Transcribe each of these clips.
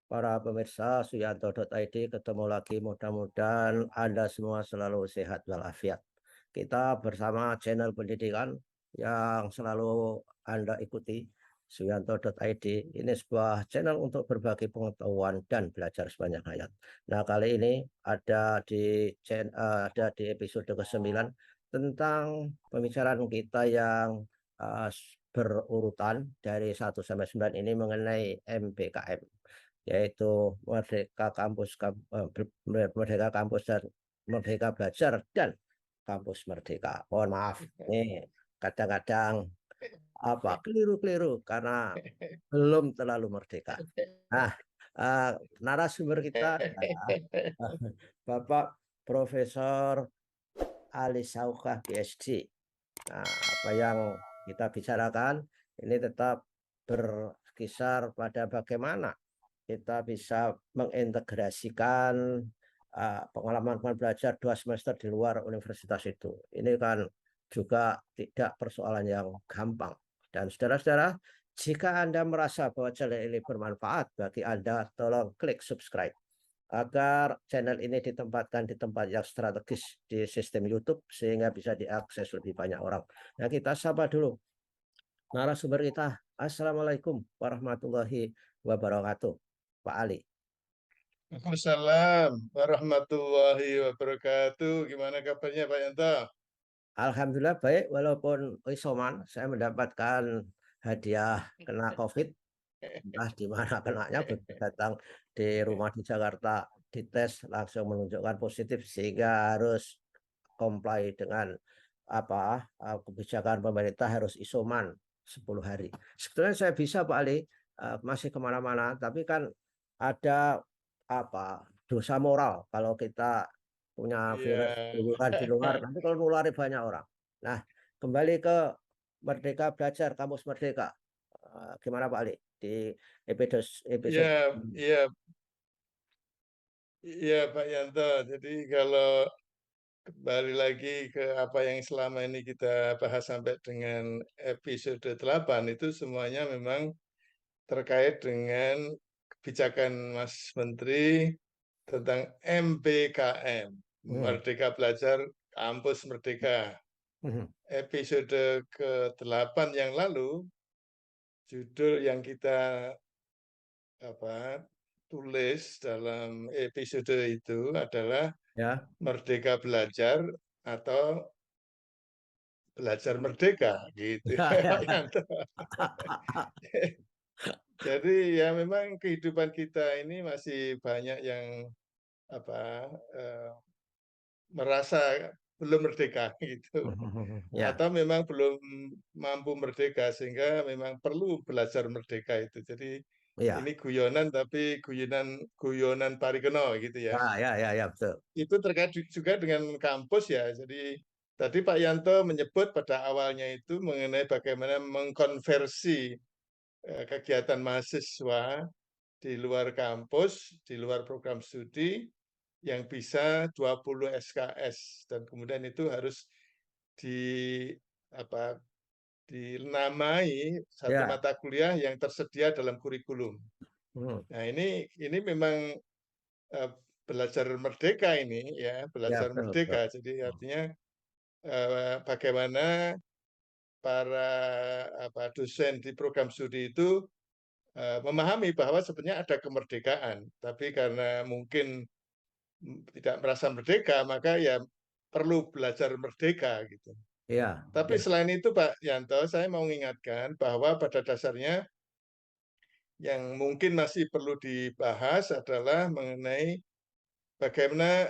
para pemirsa Suyanto.id, ketemu lagi, mudah-mudahan Anda semua selalu sehat walafiat. Kita bersama channel pendidikan yang selalu Anda ikuti, Suyanto.id. Ini sebuah channel untuk berbagi pengetahuan dan belajar sepanjang hayat. Nah, kali ini ada di episode ke-9 tentang pembicaraan kita yang berurutan dari 1 sampai 9 ini mengenai MBKM, yaitu Merdeka Kampus dan Merdeka Belajar dan Kampus Merdeka. Mohon maaf, nih kadang-kadang keliru-keliru karena belum terlalu merdeka. Nah, narasumber kita adalah Bapak Profesor Ali Saukah PhD. Nah, apa yang kita bicarakan ini tetap berkisar pada bagaimana kita bisa mengintegrasikan pengalaman belajar 2 semester di luar universitas itu. Ini kan juga tidak persoalan yang gampang. Dan saudara-saudara, jika Anda merasa bahwa channel ini bermanfaat bagi Anda, tolong klik subscribe agar channel ini ditempatkan di tempat yang strategis di sistem YouTube sehingga bisa diakses lebih banyak orang. Nah, kita sapa dulu narasumber kita. Assalamualaikum warahmatullahi wabarakatuh, Pak Ali. Waalaikumsalam warahmatullahi wabarakatuh. Gimana kabarnya Pak Yanto? Alhamdulillah baik, walaupun isoman, saya mendapatkan hadiah kena COVID, entah di mana kenanya, datang di rumah di Jakarta, dites langsung menunjukkan positif sehingga harus comply dengan kebijakan pemerintah harus isoman 10 hari. Sebetulnya saya bisa Pak Ali masih kemana-mana, tapi kan ada dosa moral kalau kita punya virus Iya. keluyuran di luar, nanti kalau nulari banyak orang. Nah, kembali ke Merdeka Belajar, Kampus Merdeka. Gimana Pak Ali di episode Iya, iya, iya Pak Yanto. Jadi kalau kembali lagi ke apa yang selama ini kita bahas sampai dengan episode 8 itu semuanya memang terkait dengan kebijakan Mas Menteri tentang MBKM, Hmm. Merdeka Belajar Kampus Merdeka. Hmm. Episode ke-8 yang lalu, judul yang kita tulis dalam episode itu adalah Ya. Merdeka Belajar atau Belajar Merdeka, gitu Ya, ya, ya, Pak ya. Yanto. Jadi ya memang kehidupan kita ini masih banyak yang apa eh, merasa belum merdeka gitu, Ya, atau memang belum mampu merdeka sehingga memang perlu belajar merdeka itu. Jadi ya, ini guyonan tapi guyonan guyonan parikeno gitu ya. ya, ya, ya, ya, betul. Itu terkait juga dengan kampus ya. Jadi tadi Pak Yanto menyebut pada awalnya itu mengenai bagaimana mengkonversi kegiatan mahasiswa di luar kampus, di luar program studi yang bisa 20 SKS dan kemudian itu harus di apa dinamai satu Ya. mata kuliah yang tersedia dalam kurikulum. Hmm. Nah, ini memang eh, belajar merdeka ini ya, Ya, belajar betul, betul. merdeka. Jadi artinya bagaimana para dosen di program studi itu memahami bahwa sebenarnya ada kemerdekaan, tapi karena mungkin tidak merasa merdeka, maka ya perlu belajar merdeka gitu. Ya, Tapi ya, selain itu Pak Yanto, saya mau mengingatkan bahwa pada dasarnya yang mungkin masih perlu dibahas adalah mengenai bagaimana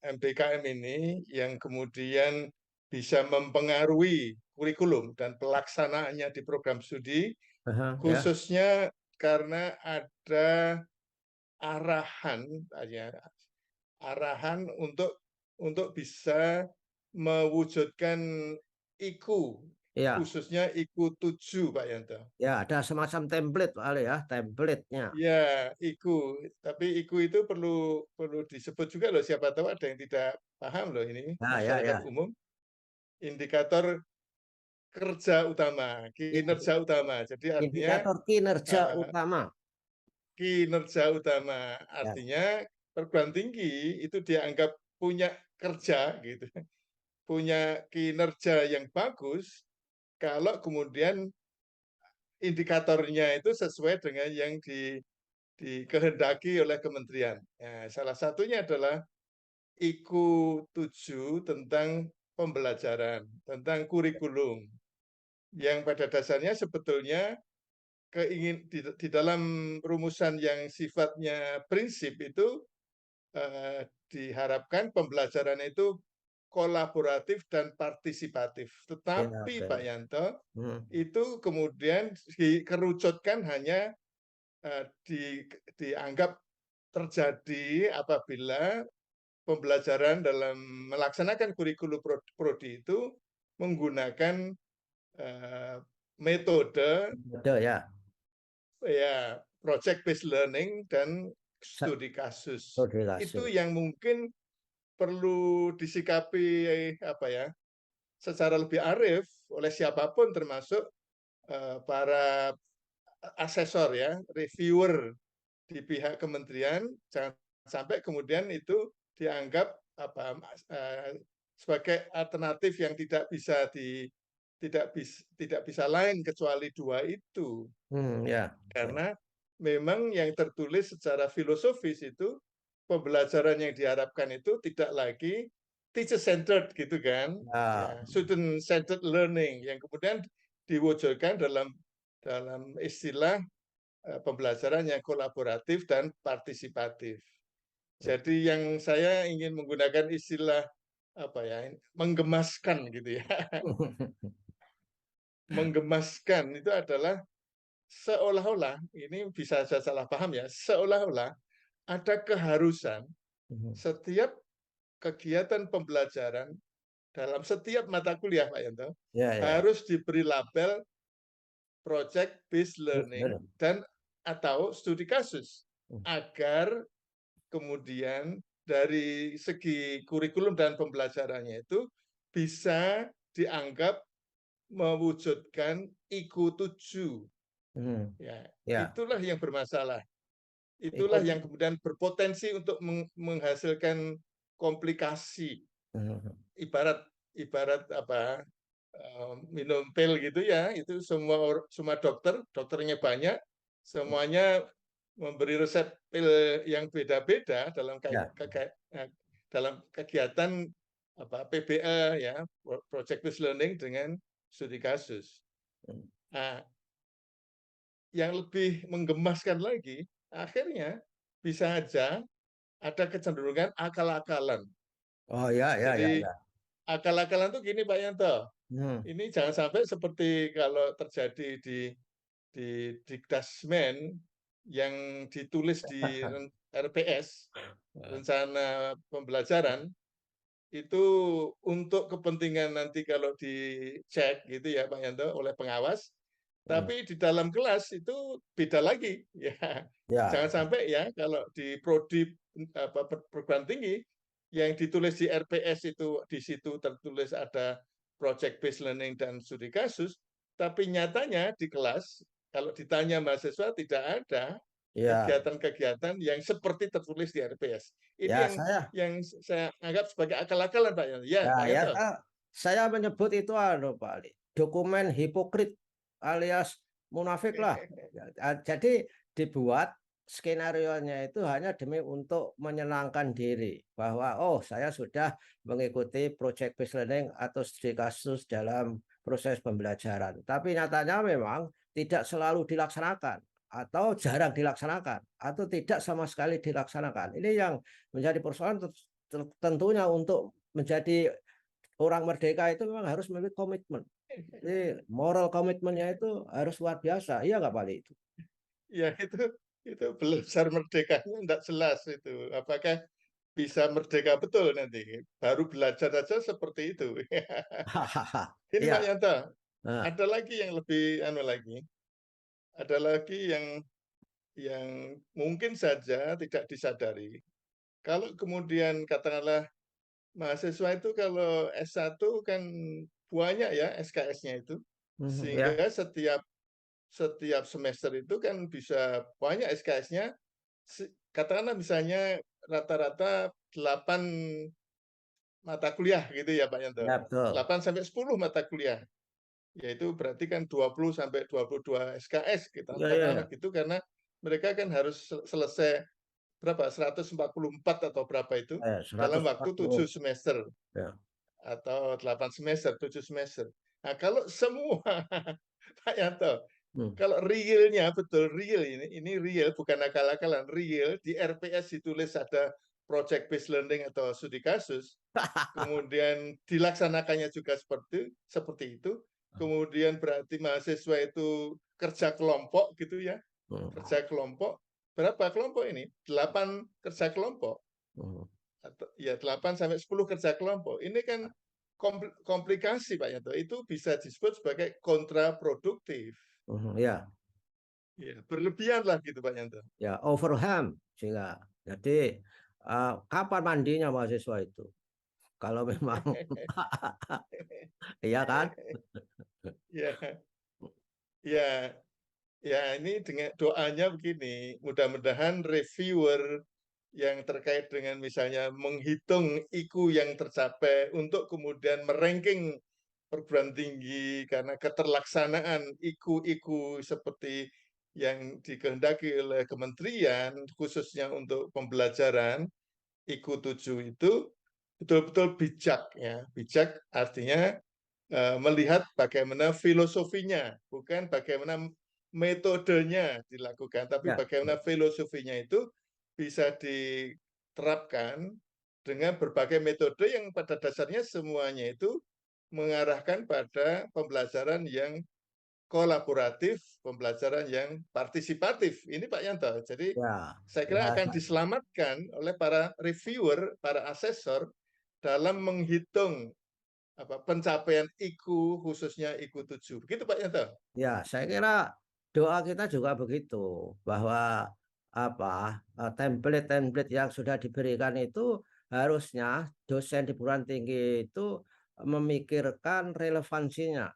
MBKM ini yang kemudian bisa mempengaruhi kurikulum dan pelaksanaannya di program studi, aha, ya, khususnya karena ada arahan, ya, arahan untuk bisa mewujudkan IKU, ya, khususnya IKU 7, Pak Yanto. ya, ada semacam template Pak Ali ya, template-nya. Ya, IKU. Tapi IKU itu perlu perlu disebut juga loh. Siapa tahu ada yang tidak paham loh ini Ya, ya, masyarakat ya. umum. Indikator kerja utama, Indi- kinerja utama. Jadi artinya Indikator kinerja eh, utama. kinerja utama. Ya, Artinya perguruan tinggi itu dianggap punya kerja gitu, punya kinerja yang bagus kalau kemudian indikatornya itu sesuai dengan yang dikehendaki oleh kementerian. Nah, salah satunya adalah IKU 7 tentang pembelajaran, tentang kurikulum, yang pada dasarnya sebetulnya di dalam rumusan yang sifatnya prinsip itu diharapkan pembelajaran itu kolaboratif dan partisipatif. ya, Tetapi oke. Pak Yanto, Hmm, itu kemudian dikerucutkan hanya dianggap terjadi apabila pembelajaran dalam melaksanakan kurikulum prodi itu menggunakan metode betul ya. ya project based learning dan studi kasus. Studi Itu kasus. yang mungkin perlu disikapi apa ya secara lebih arif oleh siapapun termasuk para asesor ya, reviewer di pihak kementerian, jangan sampai kemudian itu dianggap apa sebagai alternatif yang tidak bisa lain kecuali dua itu. Ya, oke. Karena memang yang tertulis secara filosofis itu pembelajaran yang diharapkan itu tidak lagi teacher centered gitu kan, Ya, ya student centered learning yang kemudian diwujudkan dalam dalam istilah pembelajaran yang kolaboratif dan partisipatif. Jadi yang saya ingin menggunakan istilah apa ya, menggemaskan gitu ya. Menggemaskan itu adalah seolah-olah, ini bisa saya salah paham ya, seolah-olah ada keharusan setiap kegiatan pembelajaran dalam setiap mata kuliah Pak Yanto ya, ya. harus diberi label project based learning Betul. dan atau studi kasus agar kemudian dari segi kurikulum dan pembelajarannya itu bisa dianggap mewujudkan IKU 7. Hmm, Ya, ya. itulah yang bermasalah. Itulah Ikut. yang kemudian berpotensi untuk menghasilkan komplikasi. Hmm, Ibarat ibarat apa minum pil gitu ya, itu semua dokternya banyak, semuanya memberi resep pil yang beda-beda ya. dalam kegiatan apa PBL ya, project based learning dengan studi kasus. Nah, yang lebih menggemaskan lagi, akhirnya bisa aja ada kecenderungan akal-akalan. Oh ya, ya, ya, Jadi ya. akal-akalan tuh gini Pak Yanto, Hmm. ini jangan sampai seperti kalau terjadi di Dikdasmen yang ditulis di RPS, rencana pembelajaran, itu untuk kepentingan nanti kalau dicek gitu ya Pak Yanto oleh pengawas, Hmm. tapi di dalam kelas itu beda lagi ya. Ya. Jangan sampai ya kalau di prodi apa perguruan tinggi yang ditulis di RPS itu di situ tertulis ada project based learning dan studi kasus, tapi nyatanya di kelas kalau ditanya mahasiswa tidak ada Ya. kegiatan-kegiatan yang seperti tertulis di RPS. Ini Ya, saya. yang saya anggap sebagai akal-akalan Pak Yanto. Ya, Ya, Pak ya, Yanto. saya menyebut itu Pak Ali, dokumen hipokrit alias munafik lah. Ya, jadi dibuat skenario-nya itu hanya demi untuk menyenangkan diri bahwa oh saya sudah mengikuti project based learning atau studi kasus dalam proses pembelajaran. Tapi nyatanya memang tidak selalu dilaksanakan atau jarang dilaksanakan atau tidak sama sekali dilaksanakan. Ini yang menjadi persoalan tentunya untuk menjadi orang merdeka itu memang harus memiliki komitmen. Jadi moral komitmennya itu harus luar biasa. Iya nggak Pak Ali itu? Ya itu belajar merdekanya tidak jelas itu. Apakah bisa merdeka betul nanti? Baru belajar saja seperti itu. Hahaha. Ini Pak Iya. Yanto, Nah, ada lagi yang lebih anu lagi, ada lagi yang mungkin saja tidak disadari. Kalau kemudian katakanlah mahasiswa itu kalau S1 kan banyak ya SKS-nya itu, ya. sehingga setiap setiap semester itu kan bisa banyak SKS-nya, katakanlah misalnya rata-rata 8 mata kuliah gitu ya Pak Yanto. Ya, betul. 8 sampai 10 mata kuliah. Yaitu berarti kan 20 sampai 22 SKS kita Iya, iya, iya. katakanlah gitu karena mereka kan harus selesai berapa 144 atau berapa itu dalam waktu 7 140. semester Ya. atau 8 semester, 7 semester. Nah, kalau semua Pak Yanto, Hmm. kalau realnya betul real ini real bukan akal-akalan, real di RPS ditulis ada project based learning atau studi kasus, kemudian dilaksanakannya juga seperti itu, kemudian berarti mahasiswa itu kerja kelompok gitu ya, Hmm. kerja kelompok, berapa kelompok ini? 8 kerja kelompok, Hmm. atau ya 8 sampai 10 kerja kelompok. Ini kan komplikasi Pak Yanto, itu bisa disebut sebagai kontraproduktif. Ya, Ya, berlebihan lah gitu Pak Yanto. ya, overwhelm sehingga. Jadi kapan mandinya mahasiswa itu? Kalau memang iya kan? Ya, ya, ya ini dengan doanya begini, mudah-mudahan reviewer yang terkait dengan misalnya menghitung IQ yang tercapai untuk kemudian meranking perguruan tinggi karena keterlaksanaan IQ seperti yang dikehendaki oleh kementerian khususnya untuk pembelajaran IQ 7 itu betul-betul bijak ya. Bijak artinya melihat bagaimana filosofinya, bukan bagaimana metodenya dilakukan, tapi Ya, bagaimana filosofinya itu bisa diterapkan dengan berbagai metode yang pada dasarnya semuanya itu mengarahkan pada pembelajaran yang kolaboratif, pembelajaran yang partisipatif. Ini Pak Yanto. Jadi ya, saya kira ya, akan diselamatkan oleh para reviewer, para asesor dalam menghitung pencapaian IQ khususnya IQ 7. Begitu Pak Yanto? ya, saya kira doa kita juga begitu bahwa template-template yang sudah diberikan itu harusnya dosen di perguruan tinggi itu memikirkan relevansinya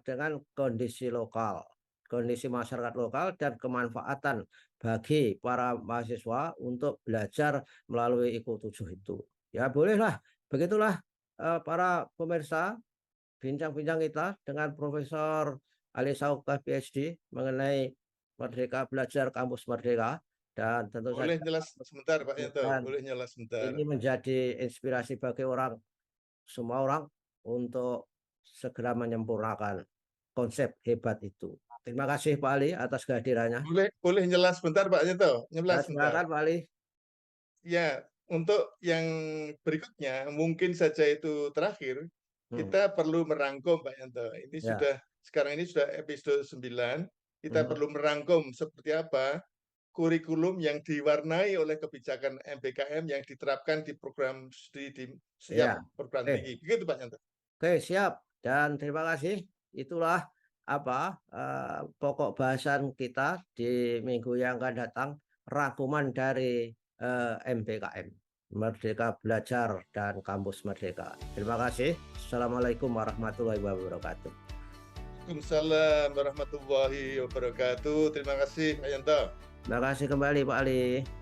dengan kondisi lokal, kondisi masyarakat lokal dan kemanfaatan bagi para mahasiswa untuk belajar melalui IQ 7 itu. Ya bolehlah, begitulah para pemirsa bincang-bincang kita dengan Profesor Ali Saukah PhD mengenai Merdeka Belajar Kampus Merdeka dan tentu Boleh saja jelas sebentar Pak Yanto, dan boleh jelas sebentar. ini menjadi inspirasi bagi semua orang untuk segera menyempurnakan konsep hebat itu. Terima kasih Pak Ali atas kehadirannya. Boleh boleh jelas sebentar Pak Yanto, Ya, jelas sebentar. silakan Pak Ali. Ya, untuk yang berikutnya mungkin saja itu terakhir, Hmm, kita perlu merangkum Pak Yanto. Ini ya. sekarang ini sudah episode 9, kita Hmm, perlu merangkum seperti apa kurikulum yang diwarnai oleh kebijakan MBKM yang diterapkan di program studi di ya. setiap perguruan Oke. tinggi. Begitu Pak Yanto. Oke, siap. Dan terima kasih. Itulah pokok bahasan kita di minggu yang akan datang, rangkuman dari MBKM, Merdeka Belajar dan Kampus Merdeka. Terima kasih. Assalamualaikum warahmatullahi wabarakatuh. Waalaikumsalam warahmatullahi wabarakatuh. Terima kasih Pak Yanto. Terima kasih kembali Pak Ali.